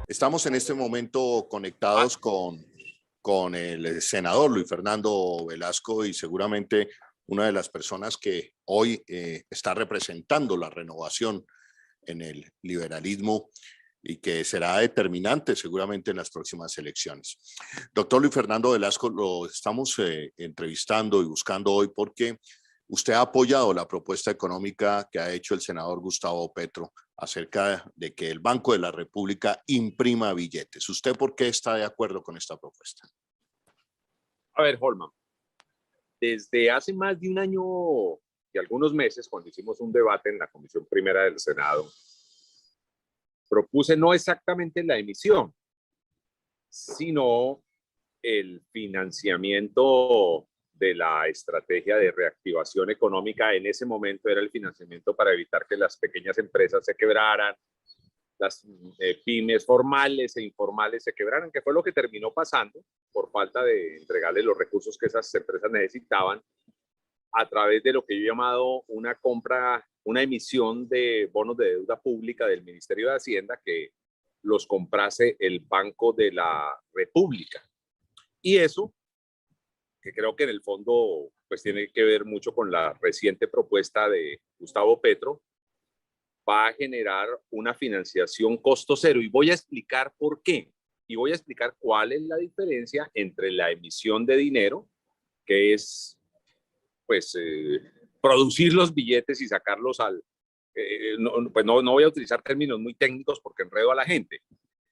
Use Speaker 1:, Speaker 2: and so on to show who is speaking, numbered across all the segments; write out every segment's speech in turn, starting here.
Speaker 1: Estamos en este momento conectados con el senador Luis Fernando Velasco y seguramente una de las personas que hoy está representando la renovación en el liberalismo y que será determinante seguramente en las próximas elecciones. Doctor Luis Fernando Velasco, lo estamos entrevistando y buscando hoy porque usted ha apoyado la propuesta económica que ha hecho el senador Gustavo Petro acerca de que el Banco de la República imprima billetes. ¿Usted por qué está de acuerdo con esta propuesta?
Speaker 2: A ver, Holman, desde hace más de un año y algunos meses, cuando hicimos un debate en la Comisión Primera del Senado, propuse no exactamente la emisión, sino el financiamiento de la estrategia de reactivación económica. En ese momento era el financiamiento para evitar que las pequeñas empresas se quebraran, las pymes formales e informales se quebraran, que fue lo que terminó pasando por falta de entregarles los recursos que esas empresas necesitaban a través de lo que yo he llamado una emisión de bonos de deuda pública del Ministerio de Hacienda que los comprase el Banco de la República. Y eso, que creo que en el fondo pues tiene que ver mucho con la reciente propuesta de Gustavo Petro, va a generar una financiación costo cero. Y voy a explicar por qué. Y voy a explicar cuál es la diferencia entre la emisión de dinero, que es pues producir los billetes y sacarlos al... pues no voy a utilizar términos muy técnicos porque enredo a la gente.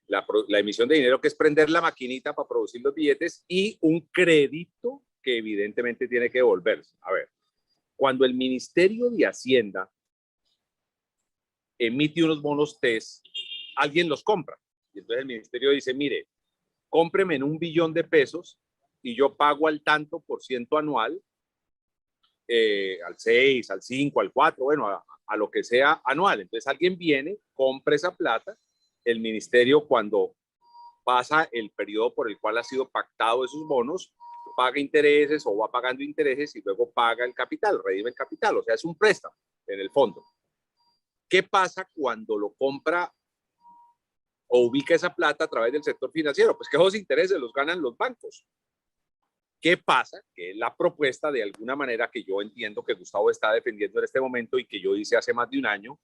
Speaker 2: La emisión de dinero, que es prender la maquinita para producir los billetes, y un crédito que evidentemente tiene que devolverse. A ver, cuando el Ministerio de Hacienda emite unos bonos TES, alguien los compra. Y entonces el ministerio dice, mire, cómpreme en $1 billón y yo pago al tanto por ciento anual, al 6, al 5, al 4, bueno, a lo que sea anual. Entonces alguien viene, compra esa plata, el ministerio cuando pasa el periodo por el cual ha sido pactado esos bonos, paga intereses o va pagando intereses y luego paga el capital, redime el capital, o sea, es un préstamo en el fondo. ¿Qué pasa cuando lo compra o ubica esa plata a través del sector financiero? Pues que esos intereses los ganan los bancos. ¿Qué pasa? Que es la propuesta de alguna manera que yo entiendo que Gustavo está defendiendo en este momento y que yo hice hace más de un año,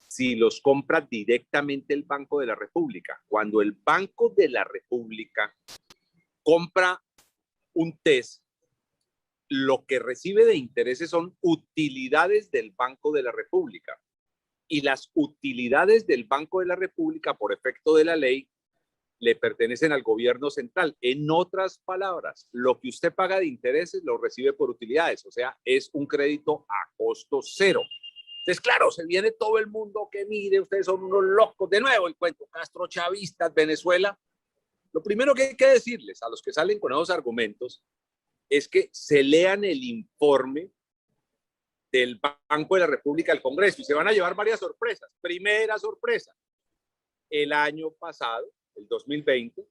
Speaker 2: si los compra directamente el Banco de la República. Cuando el Banco de la República compra un TES, lo que recibe de intereses son utilidades del Banco de la República. Y las utilidades del Banco de la República, por efecto de la ley, le pertenecen al gobierno central. En otras palabras, lo que usted paga de intereses lo recibe por utilidades, o sea, es un crédito a costo cero. Entonces, claro, se viene todo el mundo que mire, ustedes son unos locos. De nuevo, el cuento Castro chavistas, Venezuela. Lo primero que hay que decirles a los que salen con esos argumentos es que se lean el informe del Banco de la República al Congreso y se van a llevar varias sorpresas. Primera sorpresa, el año pasado, el 2020,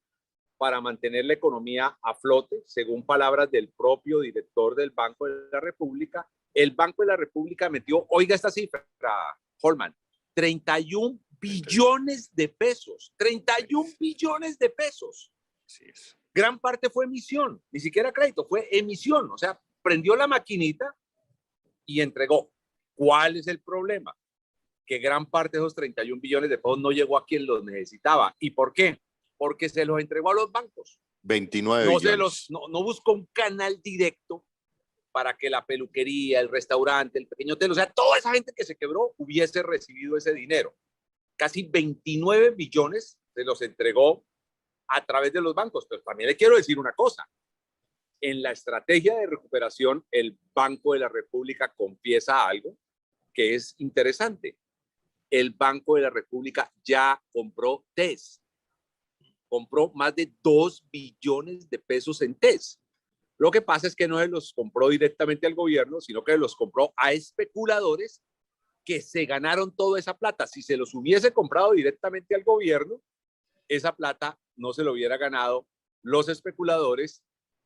Speaker 2: para mantener la economía a flote, según palabras del propio director del Banco de la República, el Banco de la República metió, oiga esta cifra, Holman, 31 billones de pesos, 31 billones de pesos.
Speaker 1: Así es.
Speaker 2: Gran parte fue emisión, ni siquiera crédito, fue emisión, o sea, prendió la maquinita y entregó. ¿Cuál es el problema? Que gran parte de esos 31 billones de pesos no llegó a quien los necesitaba. ¿Y por qué? Porque se los entregó a los bancos.
Speaker 1: 29 billones.
Speaker 2: No buscó un canal directo para que la peluquería, el restaurante, el pequeño hotel, o sea, toda esa gente que se quebró hubiese recibido ese dinero. Casi 29 billones se los entregó a través de los bancos. Pero también le quiero decir una cosa. En la estrategia de recuperación, el Banco de la República confiesa algo que es interesante. El Banco de la República ya compró TES. Compró más de 2 billones de pesos en TES. Lo que pasa es que no se los compró directamente al gobierno, sino que los compró a especuladores que se ganaron toda esa plata. Si se los hubiese comprado directamente al gobierno, esa plata no se lo hubiera ganado los especuladores,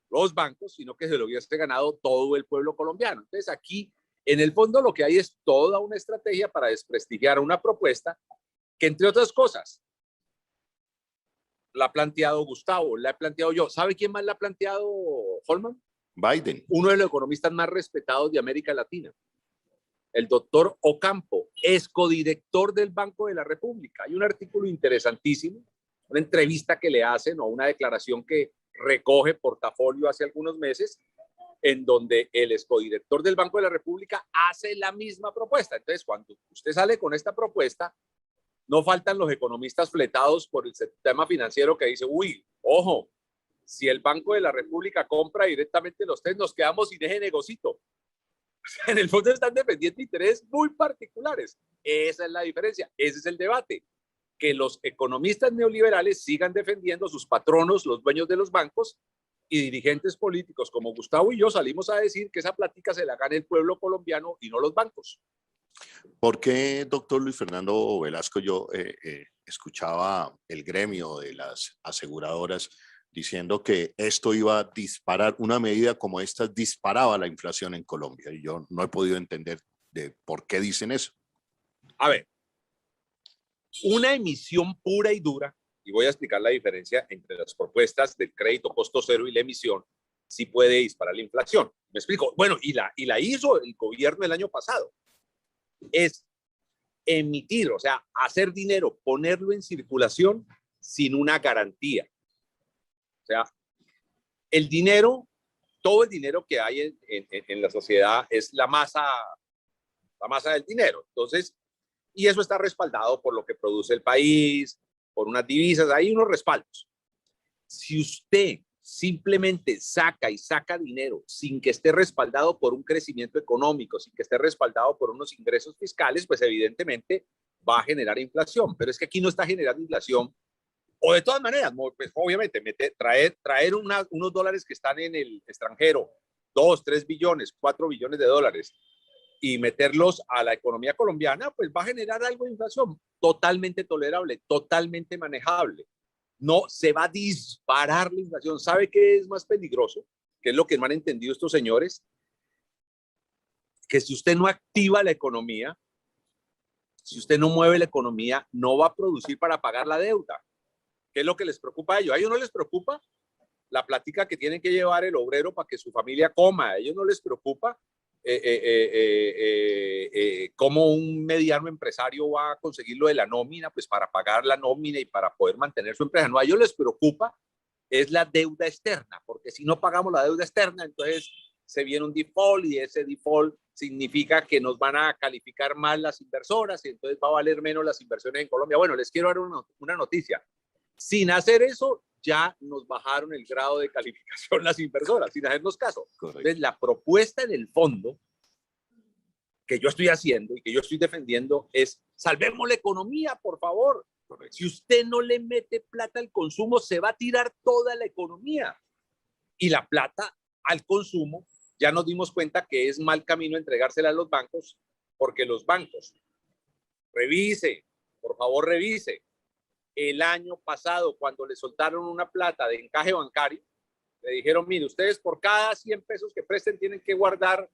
Speaker 2: los bancos, sino que se lo hubiese ganado todo el pueblo colombiano. Entonces aquí, en el fondo, lo que hay es toda una estrategia para desprestigiar una propuesta que, entre otras cosas, la ha planteado Gustavo, la he planteado yo. ¿Sabe quién más la ha planteado, Holman?
Speaker 1: Biden.
Speaker 2: Uno de los economistas más respetados de América Latina, el doctor Ocampo, es codirector del Banco de la República. Hay un artículo interesantísimo, una entrevista que le hacen o una declaración que recoge Portafolio hace algunos meses, en donde el excodirector del Banco de la República hace la misma propuesta. Entonces, cuando usted sale con esta propuesta, no faltan los economistas fletados por el sistema financiero que dice, uy, ojo, si el Banco de la República compra directamente los TES, nos quedamos sin ese negocito. En el fondo están defendiendo intereses muy particulares. Esa es la diferencia, ese es el debate. Que los economistas neoliberales sigan defendiendo a sus patronos, los dueños de los bancos, y dirigentes políticos como Gustavo y yo salimos a decir que esa plática se la gana el pueblo colombiano y no los bancos.
Speaker 1: ¿Por qué, doctor Luis Fernando Velasco, yo escuchaba el gremio de las aseguradoras diciendo que esto iba a disparar, una medida como esta disparaba la inflación en Colombia? Y yo no he podido entender de por qué dicen eso.
Speaker 2: A ver, una emisión pura y dura, y voy a explicar la diferencia entre las propuestas del crédito costo cero y la emisión, sí puede disparar la inflación. ¿Me explico? Bueno, y la hizo el gobierno el año pasado. Es emitir, o sea, hacer dinero, ponerlo en circulación sin una garantía. O sea, el dinero, todo el dinero que hay en la sociedad es la masa del dinero. Entonces, y eso está respaldado por lo que produce el país, por unas divisas, hay unos respaldos. Si usted simplemente saca dinero sin que esté respaldado por un crecimiento económico, sin que esté respaldado por unos ingresos fiscales, pues evidentemente va a generar inflación. Pero es que aquí no está generando inflación. O de todas maneras, pues obviamente traer unos dólares que están en el extranjero, 2, 3 billones, 4 billones de dólares, y meterlos a la economía colombiana, pues va a generar algo de inflación totalmente tolerable, totalmente manejable. No se va a disparar la inflación. ¿Sabe qué es más peligroso? ¿Qué es lo que no han entendido estos señores? Que si usted no activa la economía, si usted no mueve la economía, no va a producir para pagar la deuda. ¿Qué es lo que les preocupa a ellos? A ellos no les preocupa la plática que tienen que llevar el obrero para que su familia coma. A ellos no les preocupa cómo un mediano empresario va a conseguir lo de la nómina, pues para pagar la nómina y para poder mantener su empresa. No, a ellos les preocupa es la deuda externa, porque si no pagamos la deuda externa, entonces se viene un default y ese default significa que nos van a calificar mal las inversoras y entonces va a valer menos las inversiones en Colombia. Bueno, les quiero dar una noticia. Sin hacer eso, ya nos bajaron el grado de calificación las inversoras, sin hacernos caso.
Speaker 1: Correcto.
Speaker 2: Entonces, la propuesta en el fondo que yo estoy haciendo y que yo estoy defendiendo es salvemos la economía, por favor. Correcto. Si usted no le mete plata al consumo, se va a tirar toda la economía. Y la plata al consumo, ya nos dimos cuenta que es mal camino entregársela a los bancos, porque los bancos, revise, por favor revise, el año pasado, cuando le soltaron una plata de encaje bancario, le dijeron, mire, ustedes por cada 100 pesos que presten tienen que guardar,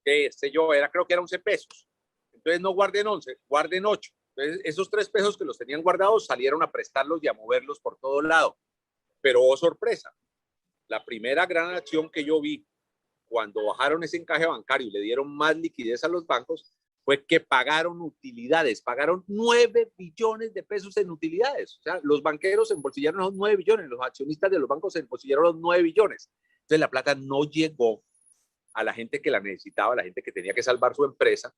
Speaker 2: qué sé yo, creo que eran 11 pesos. Entonces no guarden 11, guarden 8. Entonces esos 3 pesos que los tenían guardados salieron a prestarlos y a moverlos por todo lado. Pero oh sorpresa, la primera gran acción que yo vi cuando bajaron ese encaje bancario y le dieron más liquidez a los bancos fue que pagaron utilidades, pagaron 9 billones de pesos en utilidades. O sea, los banqueros embolsillaron los 9 billones, los accionistas de los bancos embolsillaron los 9 billones. Entonces la plata no llegó a la gente que la necesitaba, a la gente que tenía que salvar su empresa,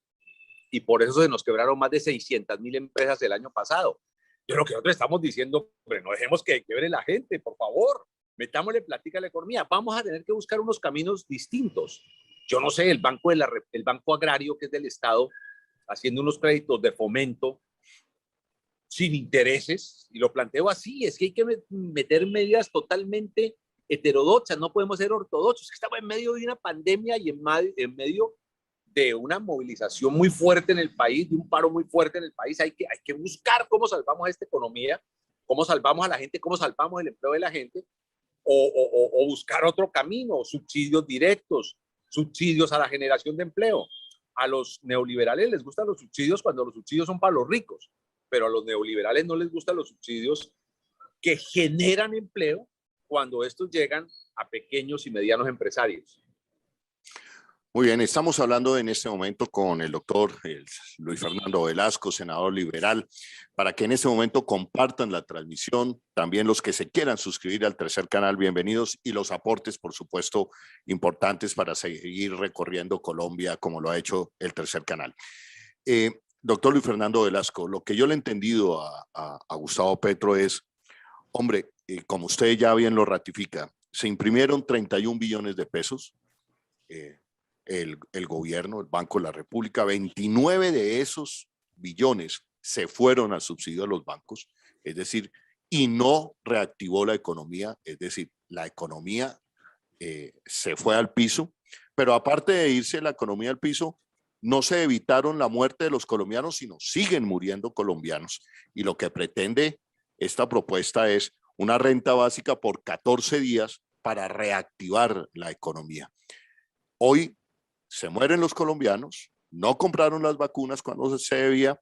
Speaker 2: y por eso se nos quebraron más de 600,000 empresas el año pasado. Yo lo que nosotros estamos diciendo, hombre, no dejemos que quiebre la gente, por favor, metámosle plática a la economía. Vamos a tener que buscar unos caminos distintos. Yo no sé, el banco agrario, que es del Estado, haciendo unos créditos de fomento sin intereses, y lo planteo así, es que hay que meter medidas totalmente heterodoxas, no podemos ser ortodoxos, que estamos en medio de una pandemia y en medio de una movilización muy fuerte en el país, de un paro muy fuerte en el país. Hay que buscar cómo salvamos esta economía, cómo salvamos a la gente, cómo salvamos el empleo de la gente, o buscar otro camino, subsidios directos, subsidios a la generación de empleo. A los neoliberales les gustan los subsidios cuando los subsidios son para los ricos, pero a los neoliberales no les gustan los subsidios que generan empleo cuando estos llegan a pequeños y medianos empresarios.
Speaker 1: Muy bien, estamos hablando en este momento con el doctor Luis Fernando Velasco, senador liberal, para que en este momento compartan la transmisión. También los que se quieran suscribir al tercer canal, bienvenidos, y los aportes, por supuesto, importantes para seguir recorriendo Colombia como lo ha hecho el tercer canal. Doctor Luis Fernando Velasco, lo que yo le he entendido a Gustavo Petro es, hombre, como usted ya bien lo ratifica, se imprimieron 31 billones de pesos, el gobierno, el Banco de la República, 29 de esos billones se fueron al subsidio de los bancos, es decir, y no reactivó la economía, es decir, la economía se fue al piso, pero aparte de irse la economía al piso, no se evitaron la muerte de los colombianos, sino siguen muriendo colombianos. Y lo que pretende esta propuesta es una renta básica por 14 días para reactivar la economía. Hoy se mueren los colombianos, no compraron las vacunas cuando se debía,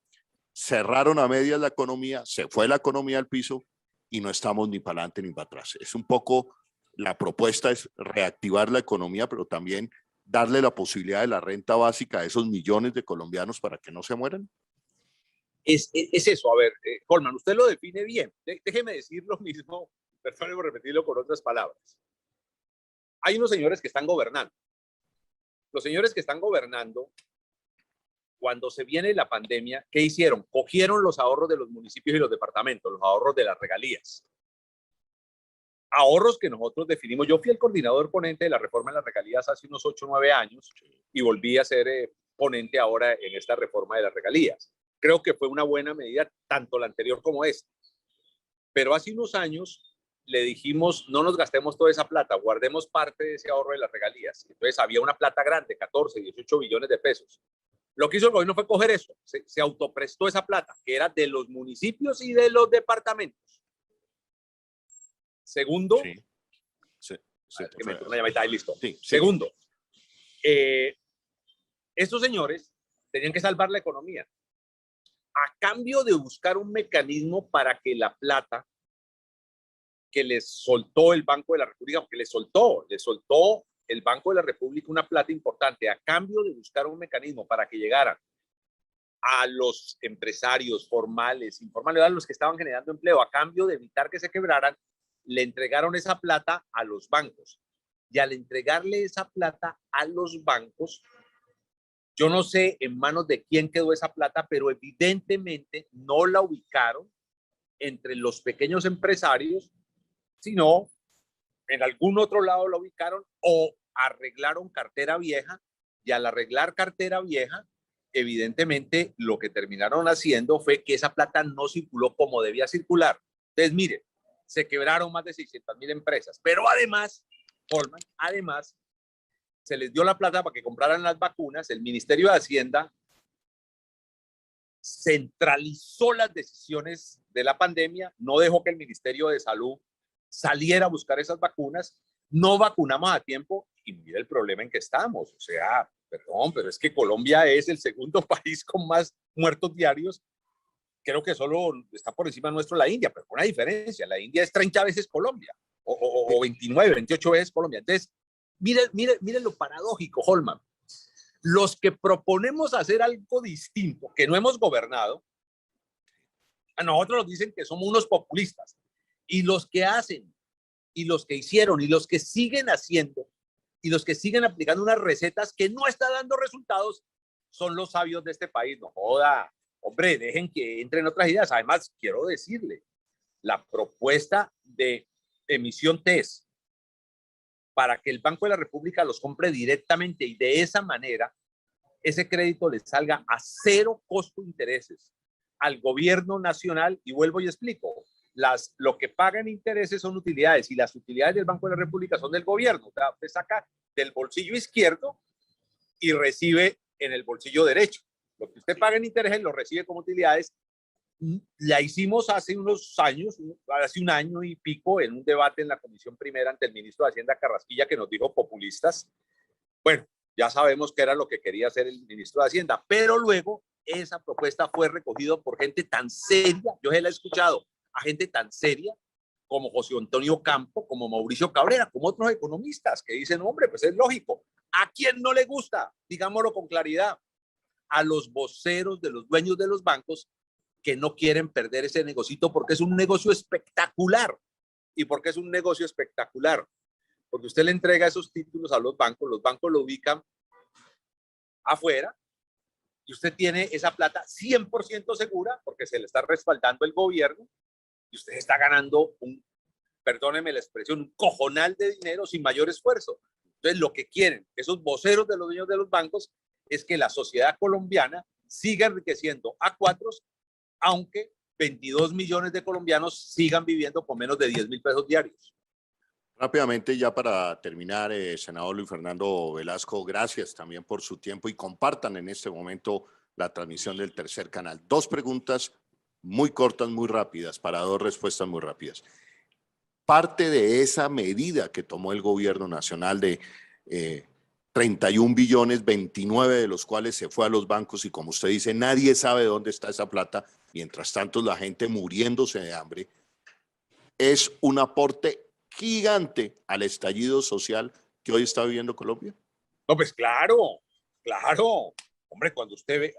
Speaker 1: cerraron a medias la economía, se fue la economía al piso y no estamos ni para adelante ni para atrás. Es un poco, la propuesta es reactivar la economía, pero también darle la posibilidad de la renta básica a esos millones de colombianos para que no se mueran.
Speaker 2: Es eso, a ver, Holman, usted lo define bien. Déjeme decir lo mismo, perdóneme repetirlo con otras palabras. Hay unos señores que están gobernando. Los señores que están gobernando, cuando se viene la pandemia, ¿qué hicieron? Cogieron los ahorros de los municipios y los departamentos, los ahorros de las regalías. Ahorros que nosotros definimos. Yo fui el coordinador ponente de la reforma de las regalías hace unos 8 o 9 años y volví a ser ponente ahora en esta reforma de las regalías. Creo que fue una buena medida, tanto la anterior como esta. Pero hace unos años le dijimos, no nos gastemos toda esa plata, guardemos parte de ese ahorro de las regalías. Entonces había una plata grande, 14, 18 billones de pesos. Lo que hizo el gobierno fue coger eso, se autoprestó esa plata, que era de los municipios y de los departamentos. Segundo, que me una llamadita, ahí listo. Sí, segundo, estos señores tenían que salvar la economía a cambio de buscar un mecanismo para que la plata que les soltó el Banco de la República, porque le soltó el Banco de la República una plata importante a cambio de buscar un mecanismo para que llegaran a los empresarios formales, informales, a los que estaban generando empleo, a cambio de evitar que se quebraran, le entregaron esa plata a los bancos. Y al entregarle esa plata a los bancos, yo no sé en manos de quién quedó esa plata, pero evidentemente no la ubicaron entre los pequeños empresarios, sino en algún otro lado la ubicaron o arreglaron cartera vieja, y al arreglar cartera vieja, evidentemente lo que terminaron haciendo fue que esa plata no circuló como debía circular. Entonces, mire, se quebraron más de 600,000 empresas, pero además, Holman, además, se les dio la plata para que compraran las vacunas. El Ministerio de Hacienda centralizó las decisiones de la pandemia, no dejó que el Ministerio de Salud saliera a buscar esas vacunas, no vacunamos a tiempo y mira el problema en que estamos. O sea, perdón, pero es que Colombia es el segundo país con más muertos diarios. Creo que solo está por encima nuestro la India, pero con una diferencia. La India es 30 veces Colombia o 29, 28 veces Colombia. Entonces, miren lo paradójico, Holman. Los que proponemos hacer algo distinto, que no hemos gobernado, a nosotros nos dicen que somos unos populistas. Y los que hacen, y los que hicieron, y los que siguen haciendo, y los que siguen aplicando unas recetas que no están dando resultados, son los sabios de este país. No joda, hombre, dejen que entren otras ideas. Además, quiero decirle, la propuesta de emisión TES para que el Banco de la República los compre directamente y de esa manera ese crédito les salga a 0 costo de intereses al gobierno nacional. Y vuelvo y explico, lo que pagan intereses son utilidades y las utilidades del Banco de la República son del gobierno. O sea, usted saca del bolsillo izquierdo y recibe en el bolsillo derecho. Lo que usted paga en intereses lo recibe como utilidades. La hicimos hace unos años, hace un año y pico, en un debate en la Comisión Primera ante el ministro de Hacienda Carrasquilla, que nos dijo populistas. Bueno, ya sabemos que era lo que quería hacer el ministro de Hacienda, pero luego esa propuesta fue recogida por gente tan seria, yo se la he escuchado a gente tan seria, como José Antonio Campo, como Mauricio Cabrera, como otros economistas que dicen, hombre, pues es lógico. ¿A quién no le gusta? Digámoslo con claridad. A los voceros de los dueños de los bancos que no quieren perder ese negocito porque es un negocio espectacular. ¿Y por qué es un negocio espectacular? Porque usted le entrega esos títulos a los bancos lo ubican afuera y usted tiene esa plata 100% segura porque se le está respaldando el gobierno y usted está ganando perdóneme la expresión, un cojonal de dinero sin mayor esfuerzo. Entonces, lo que quieren esos voceros de los dueños de los bancos es que la sociedad colombiana siga enriqueciendo a cuatros, aunque 22 millones de colombianos sigan viviendo con menos de 10.000 pesos diarios.
Speaker 1: Rápidamente, ya para terminar, senador Luis Fernando Velasco, gracias también por su tiempo y compartan en este momento la transmisión del Tercer Canal. 2 preguntas muy cortas, muy rápidas, para 2 respuestas muy rápidas. Parte de esa medida que tomó el gobierno nacional de 31 billones, 29 de los cuales se fue a los bancos y como usted dice, nadie sabe dónde está esa plata, mientras tanto la gente muriéndose de hambre, es un aporte gigante al estallido social que hoy está viviendo Colombia.
Speaker 2: No, pues claro, claro. Hombre, cuando usted ve,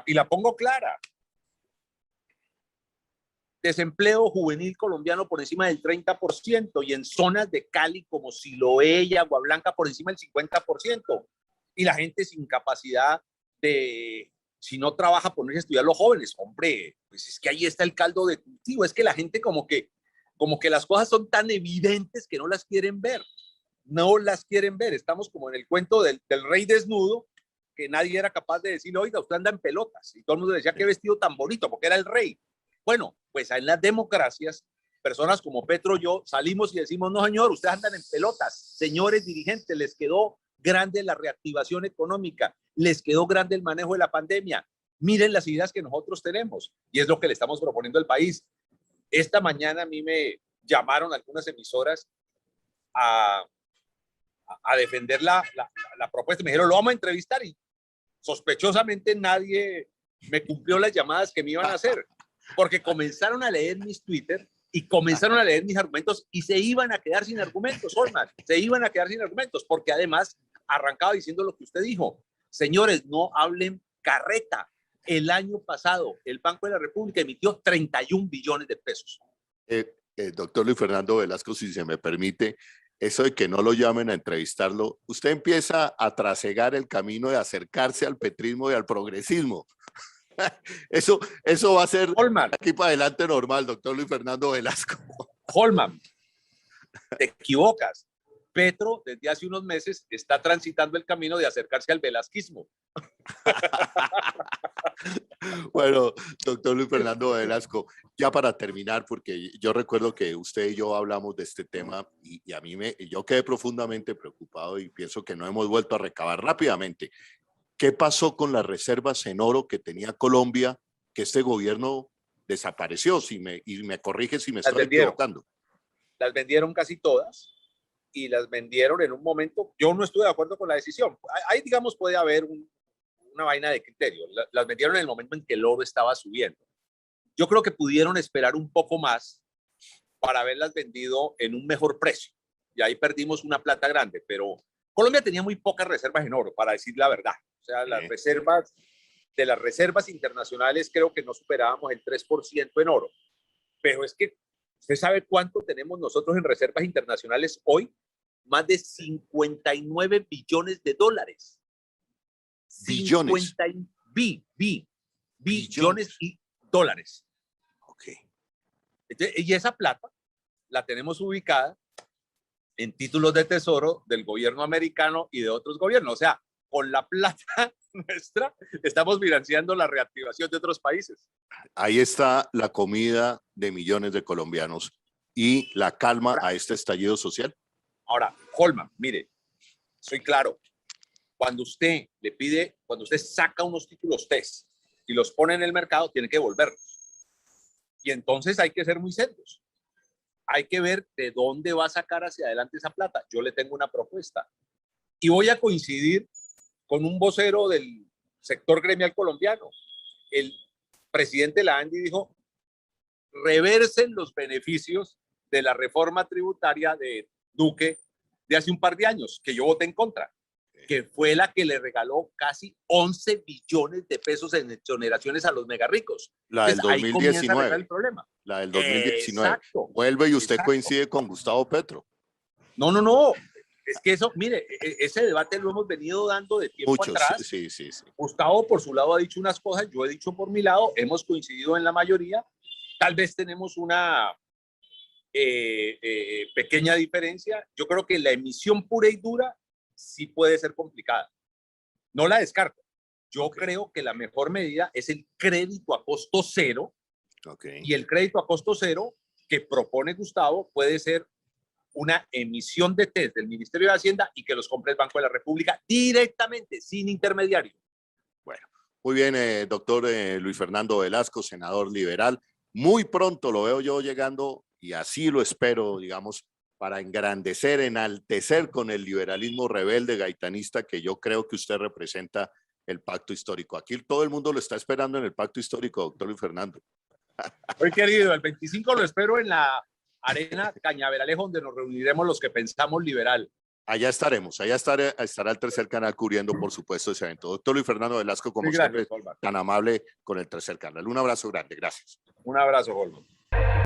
Speaker 2: y la pongo clara, desempleo juvenil colombiano por encima del 30% y en zonas de Cali como Siloé y Agua Blanca por encima del 50%. Y la gente sin capacidad de, si no trabaja, ponerse a estudiar los jóvenes. Hombre, pues es que ahí está el caldo de cultivo. Es que la gente como que las cosas son tan evidentes que no las quieren ver. No las quieren ver. Estamos como en el cuento del rey desnudo, que nadie era capaz de decirle, oiga, usted anda en pelotas. Y todo el mundo decía, qué vestido tan bonito, porque era el rey. Bueno, pues en las democracias, personas como Petro y yo salimos y decimos, no señor, ustedes andan en pelotas. Señores dirigentes, les quedó grande la reactivación económica, les quedó grande el manejo de la pandemia. Miren las ideas que nosotros tenemos y es lo que le estamos proponiendo al país. Esta mañana a mí me llamaron algunas emisoras a defender la propuesta. Me dijeron, lo vamos a entrevistar y sospechosamente nadie me cumplió las llamadas que me iban a hacer. Porque comenzaron a leer mis Twitter y comenzaron a leer mis argumentos y se iban a quedar sin argumentos, Holman, se iban a quedar sin argumentos, porque además arrancaba diciendo lo que usted dijo. Señores, no hablen carreta. El año pasado, el Banco de la República emitió 31 billones de pesos.
Speaker 1: Doctor Luis Fernando Velasco, si se me permite, eso de que no lo llamen a entrevistarlo, usted empieza a trasegar el camino de acercarse al petrismo y al progresismo. Eso va a ser
Speaker 2: Holman,
Speaker 1: aquí para adelante normal, doctor Luis Fernando Velasco.
Speaker 2: Holman, te equivocas. Petro, desde hace unos meses, está transitando el camino de acercarse al velasquismo.
Speaker 1: Bueno, doctor Luis Fernando Velasco, ya para terminar, porque yo recuerdo que usted y yo hablamos de este tema y yo quedé profundamente preocupado y pienso que no hemos vuelto a recabar rápidamente. ¿Qué pasó con las reservas en oro que tenía Colombia, que este gobierno desapareció? Y me corrige si me estoy equivocando.
Speaker 2: Las vendieron casi todas y las vendieron en un momento, yo no estuve de acuerdo con la decisión. Ahí, digamos, puede haber una vaina de criterio. Las vendieron en el momento en que el oro estaba subiendo. Yo creo que pudieron esperar un poco más para haberlas vendido en un mejor precio. Y ahí perdimos una plata grande, pero Colombia tenía muy pocas reservas en oro, para decir la verdad. O sea, las reservas, de las reservas internacionales creo que no superábamos el 3% en oro. Pero es que, ¿usted sabe cuánto tenemos nosotros en reservas internacionales hoy? Más de 59 billones de dólares.
Speaker 1: Billones.
Speaker 2: Billones y dólares.
Speaker 1: Ok.
Speaker 2: Y esa plata la tenemos ubicada en títulos de tesoro del gobierno americano y de otros gobiernos. O sea, con la plata nuestra estamos financiando la reactivación de otros países.
Speaker 1: Ahí está la comida de millones de colombianos y la calma a este estallido social.
Speaker 2: Ahora, Holman, mire, soy claro. Cuando usted saca unos títulos test y los pone en el mercado, tiene que devolverlos. Y entonces hay que ser muy serios. Hay que ver de dónde va a sacar hacia adelante esa plata. Yo le tengo una propuesta. Y voy a coincidir con un vocero del sector gremial colombiano. El presidente de la ANDI dijo, reversen los beneficios de la reforma tributaria de Duque de hace un par de años, que yo voté en contra, que fue la que le regaló casi 11 billones de pesos en exoneraciones a los mega ricos.
Speaker 1: La del
Speaker 2: Entonces, ahí comienza a arreglar
Speaker 1: 2019.
Speaker 2: el problema.
Speaker 1: La del 2019.
Speaker 2: Exacto.
Speaker 1: Vuelve y usted
Speaker 2: Exacto.
Speaker 1: coincide con Gustavo Petro.
Speaker 2: No. Es que eso, mire, ese debate lo hemos venido dando de tiempo
Speaker 1: Muchos,
Speaker 2: atrás.
Speaker 1: sí.
Speaker 2: Gustavo, por su lado, ha dicho unas cosas, yo he dicho por mi lado, hemos coincidido en la mayoría. Tal vez tenemos una pequeña diferencia. Yo creo que la emisión pura y dura sí puede ser complicada. No la descarto. Yo creo que la mejor medida es el crédito a costo cero. Y el crédito a costo cero que propone Gustavo puede ser una emisión de test del Ministerio de Hacienda y que los compre el Banco de la República directamente, sin intermediario.
Speaker 1: Bueno, muy bien, doctor Luis Fernando Velasco, senador liberal. Muy pronto lo veo yo llegando, y así lo espero, digamos, para engrandecer, enaltecer con el liberalismo rebelde gaitanista que yo creo que usted representa el pacto histórico. Aquí todo el mundo lo está esperando en el pacto histórico, doctor Luis Fernando.
Speaker 2: Muy querido, el 25 lo espero en la Arena Cañaveralejo, donde nos reuniremos los que pensamos liberal.
Speaker 1: Allá estaremos, estará el Tercer Canal cubriendo, por supuesto, ese evento. Doctor Luis Fernando Velasco, como siempre, tan amable con el Tercer Canal. Un abrazo grande, gracias.
Speaker 2: Un abrazo, Holman.